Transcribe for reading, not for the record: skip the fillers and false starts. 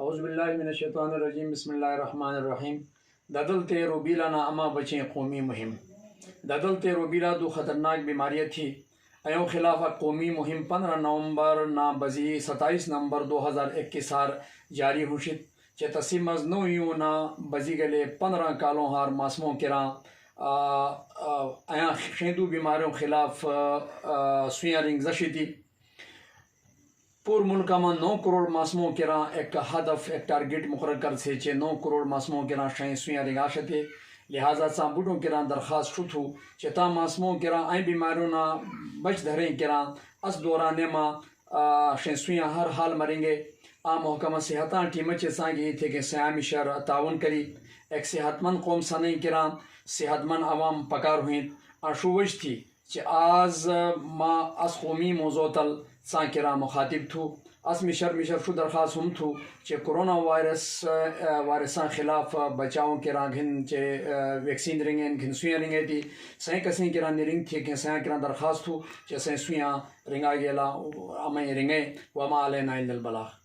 اعوذ باللہ من الشیطان الرجیم بسم اللہ الرحمن الرحیم ددلتے روبیلا نا اما بچیں قومی مہم ددلتے روبیلا دو خطرناک بیماریاں تھی ایوں خلاف قومی مہم 15 نومبر نا بزی 27 نومبر 2021 سار جاری ہوشت چہ تسیم از نویوں نا بزی گلے 15 کالوں ہار ماسموں کراں ایاں خیندو بیماریوں خلاف سویاں رنگ زشتی پور ملک میں 9 کروڑ ماسموں کراں ایک ہدف ایک ٹارگیٹ مقرر کر سے 9 کروڑ ماسموں کراں شہیں سویاں رنگ آشتے لہذا سا بوٹوں کراں درخواست شتھو چتا ماسموں کراں این بیماریوں نا بچ دھریں کراں اس دورانے ما شہیں سویاں ہر حال مریں گے محکمہ صحتاں ٹیم چے سانگی تھے کہ سیامی شہر تعاون کری ایک صحت مند قوم سنیں کراں صحت مند عوام پکار ہوئیں شوش تھی چہ آز ما اس قومی موضوع تل سان کراں مخاطب تھو اس مشر شو درخواست ہم تھو چہ کرونا وائرساں خلاف بچاؤں کراں گھن چہ ویکسین رنگیں گھن سویاں رنگیں تھی سہیں کسیں کراں نرنگ تھی کہ سہیں کراں درخواست تھو چہ سہیں سویاں رنگا گیلا امیں رنگیں وما علینا الا البلاغ.